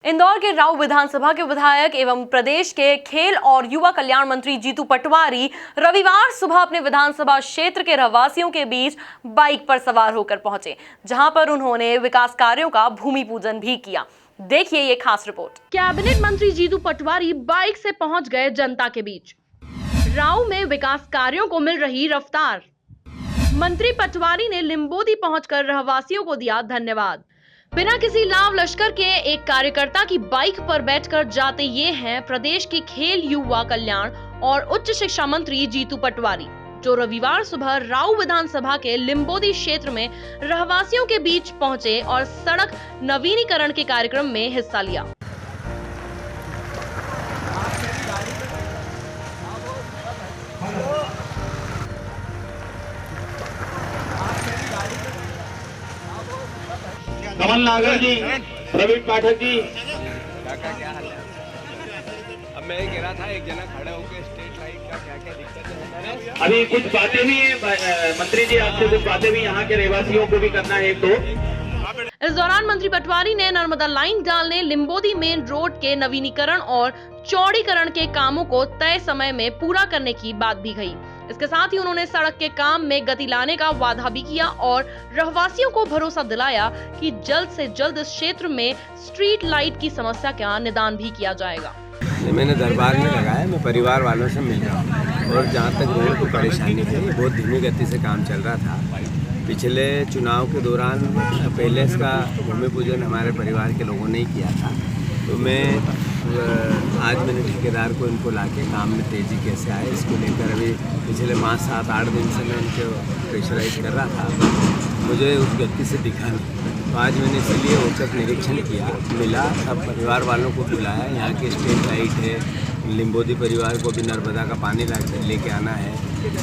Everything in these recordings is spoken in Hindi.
इंदौर के राऊ विधानसभा के विधायक एवं प्रदेश के खेल और युवा कल्याण मंत्री जीतू पटवारी रविवार सुबह अपने विधानसभा क्षेत्र के रहवासियों के बीच बाइक पर सवार होकर पहुंचे, जहां पर उन्होंने विकास कार्यों का भूमि पूजन भी किया। देखिए ये खास रिपोर्ट। कैबिनेट मंत्री जीतू पटवारी बाइक से पहुंच गए जनता के बीच। राऊ में विकास कार्यों को मिल रही रफ्तार। मंत्री पटवारी ने लिंबोदी पहुंचकर रहवासियों को दिया धन्यवाद। बिना किसी लाभ लश्कर के एक कार्यकर्ता की बाइक पर बैठकर जाते ये हैं प्रदेश के खेल युवा कल्याण और उच्च शिक्षा मंत्री जीतू पटवारी, जो रविवार सुबह राऊ विधानसभा के लिंबोदी क्षेत्र में रहवासियों के बीच पहुंचे और सड़क नवीनीकरण के कार्यक्रम में हिस्सा लिया। कमल नागर जी, प्रवीण पाठक जी, क्या हाल है? अब मैं कह रहा था एक जना खड़े होकर स्ट्रीट लाइट का क्या दिक्कत है? अभी कुछ बातें भी हैं मंत्री जी, आपसे कुछ बातें भी यहाँ के रहवासियों को भी करना है एक दो। इस दौरान मंत्री पटवारी ने नर्मदा लाइन डालने, लिंबोदी मेन रोड के नवीनीकरण और चौड़ीकरण के कामों को तय समय में पूरा करने की बात भी कही। इसके साथ ही उन्होंने सड़क के काम में गति लाने का वादा भी किया और रहवासियों को भरोसा दिलाया कि जल्द से जल्द इस क्षेत्र में स्ट्रीट लाइट की समस्या का निदान भी किया जाएगा। मैंने दरबार में लगाया, मैं परिवार वालों से मिल रहा हूँ और जहाँ तक रोड को परेशानी थी, बहुत धीमी गति से काम चल रहा था। पिछले चुनाव के दौरान पहले इसका भूमि पूजन हमारे परिवार के लोगों ने ही किया था, तो आज मैंने ठेकेदार को इनको लाके काम में तेज़ी कैसे आए इसको लेकर अभी पिछले 5-7-8 दिन से मैं उनको प्रेशराइज कर रहा था, मुझे उस गति से दिखा नहीं। तो आज मैंने इसीलिए औचक निरीक्षण किया, मिला, सब परिवार वालों को बुलाया। यहाँ की स्ट्रीट लाइट है, लिंबोदी परिवार को भी नर्मदा का पानी लेके आना है।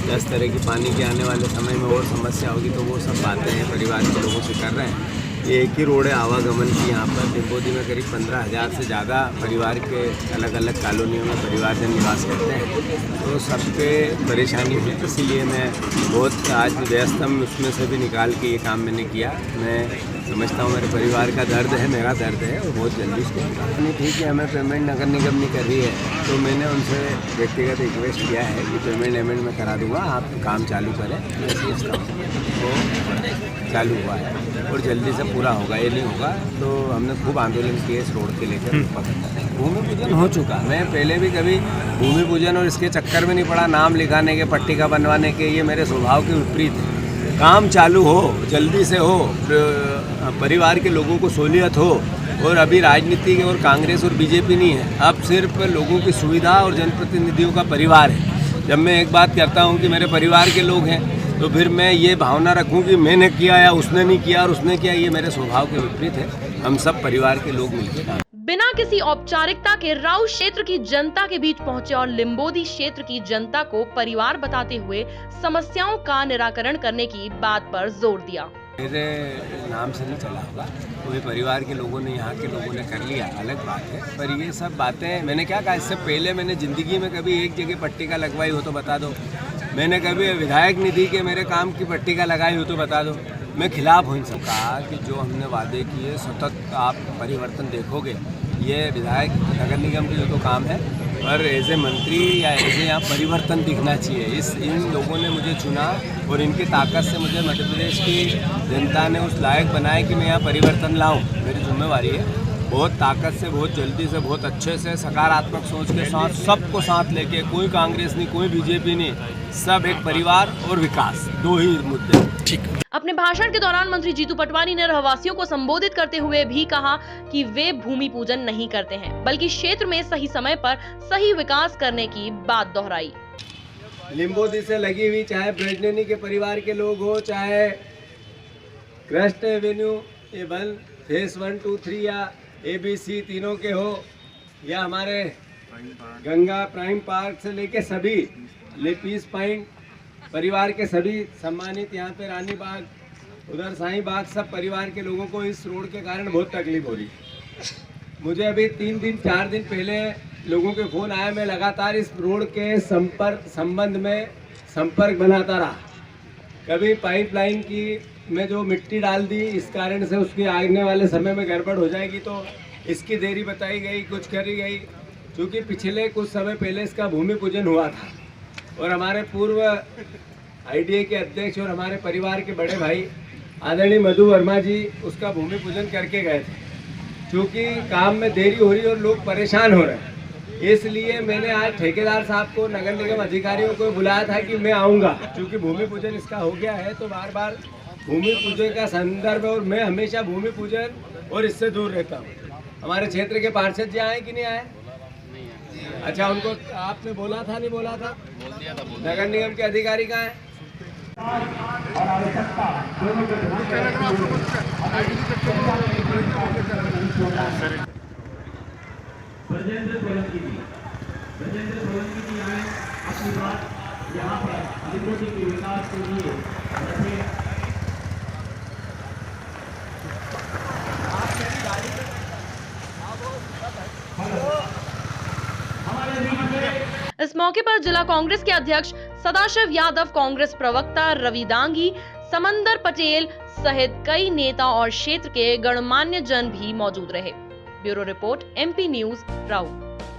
10 तरह की पानी के आने वाले समय में और समस्या होगी, तो वो सब बातें हैं परिवार के लोगों से कर रहे हैं। ये एक ही रोड है आवागमन की। यहाँ पर लिंबोदी में करीब 15,000 से ज़्यादा परिवार के अलग अलग कॉलोनियों में परिवारजन निवास करते हैं, तो सबके परेशानी हुई, इसीलिए मैं बहुत आज व्यस्तम उसमें से भी निकाल के ये काम मैंने किया। मैं समझता हूँ मेरे परिवार का दर्द है, मेरा दर्द है, और बहुत जल्दी इसको नहीं। ठीक है, हमें पेमेंट नगर निगम नहीं कर रही है, तो मैंने उनसे व्यक्तिगत रिक्वेस्ट किया है कि पेमेंट मैं करा दूँगा, आप काम चालू करें। मैं सोचता हूँ वो चालू हुआ है और जल्दी से पूरा होगा। ये नहीं होगा तो हमने खूब आंदोलन किए इस रोड के लेकर। भूमि पूजन हो चुका, मैं पहले भी कभी भूमि पूजन और इसके चक्कर में नहीं पड़ा, नाम लिखाने के, पट्टिका बनवाने के, ये मेरे स्वभाव के विपरीत है। काम चालू हो, जल्दी से हो, परिवार के लोगों को सहूलियत हो। और अभी राजनीति और कांग्रेस और बीजेपी नहीं है, अब सिर्फ लोगों की सुविधा और जनप्रतिनिधियों का परिवार है। जब मैं एक बात कहता हूँ कि मेरे परिवार के लोग हैं, तो फिर मैं ये भावना रखूं कि मैंने किया या उसने नहीं किया और उसने किया, ये मेरे स्वभाव के विपरीत है। हम सब परिवार के लोग मिलकर बिना किसी औपचारिकता के राऊ क्षेत्र की जनता के बीच पहुंचे और लिंबोदी क्षेत्र की जनता को परिवार बताते हुए समस्याओं का निराकरण करने की बात पर जोर दिया। मेरे नाम से नहीं चला होगा, पूरे परिवार के लोगों ने, यहाँ के लोगों ने कर लिया, अलग बात है। पर ये सब बातें मैंने क्या कहा, इससे पहले मैंने ज़िंदगी में कभी एक जगह पट्टिका लगवाई हो तो बता दो, मैंने कभी विधायक निधि के मेरे काम की पट्टिका लगाई हो तो बता दो। मैं खिलाफ हूँ इन सब। कहा कि जो हमने वादे किए सतत आप परिवर्तन देखोगे। ये विधायक नगर निगम के जो काम है, पर एज ए मंत्री या एज ए यहाँ परिवर्तन दिखना चाहिए। इन लोगों ने मुझे चुना और इनकी ताकत से मुझे मध्य प्रदेश की जनता ने उस लायक बनाया कि मैं यहाँ परिवर्तन लाऊँ। मेरी जिम्मेवारी है, बहुत ताकत से, बहुत जल्दी से, बहुत अच्छे से, सकारात्मक सोच के साथ, सबको साथ लेके, कोई कांग्रेस नहीं, कोई बीजेपी नहीं, सब एक परिवार और विकास, दो ही मुद्दे। ठीक। अपने भाषण के दौरान मंत्री जीतू पटवारी ने रहवासियों को संबोधित करते हुए भी कहा कि वे भूमि पूजन नहीं करते हैं, बल्कि क्षेत्र में सही समय पर सही विकास करने की बात दोहराई। लिंबोदी से लगी हुई, चाहे ब्रजनेनी के परिवार के लोग हो, चाहे क्रस्ट एवेन्यू A1 फेस 1, 2, 3 या ABC तीनों के हो, या हमारे गंगा प्राइम पार्क से लेके सभी लेपीस पॉइंट परिवार के सभी सम्मानित, यहाँ पे रानी बाग, उधर साईं बाग, सब परिवार के लोगों को इस रोड के कारण बहुत तकलीफ हो रही। मुझे अभी 3-4 दिन पहले लोगों के फ़ोन आया, मैं लगातार इस रोड के संबंध में संपर्क बनाता रहा। कभी पाइपलाइन की में जो मिट्टी डाल दी, इस कारण से उसकी आने वाले समय में गड़बड़ हो जाएगी, तो इसकी देरी बताई गई, कुछ करी गई, क्योंकि पिछले कुछ समय पहले इसका भूमि पूजन हुआ था और हमारे पूर्व आईडीए के अध्यक्ष और हमारे परिवार के बड़े भाई आदरणीय मधु वर्मा जी उसका भूमि पूजन करके गए थे। क्योंकि काम में देरी हो रही और लोग परेशान हो रहे हैं, इसलिए मैंने आज ठेकेदार साहब को, नगर निगम अधिकारियों को बुलाया था कि मैं आऊँगा, क्योंकि भूमि पूजन इसका हो गया है तो बार बार भूमि पूजन का संदर्भ है और मैं हमेशा भूमि पूजन और इससे दूर रहता हूँ। हमारे क्षेत्र के पार्षद जी आए कि नहीं आए? अच्छा, उनको आपने बोला था, नहीं बोला था? नगर निगम के अधिकारी कहाँ हैं? ब्रजेंद्र सोलंकी जी आए अपनी बात यहाँ पर अधिकोटी के विकास के लिए रखें। इस मौके पर जिला कांग्रेस के अध्यक्ष सदाशिव यादव, कांग्रेस प्रवक्ता रवि दांगी, समंदर पटेल सहित कई नेता और क्षेत्र के गणमान्य जन भी मौजूद रहे। ब्यूरो रिपोर्ट, MP न्यूज, राऊ।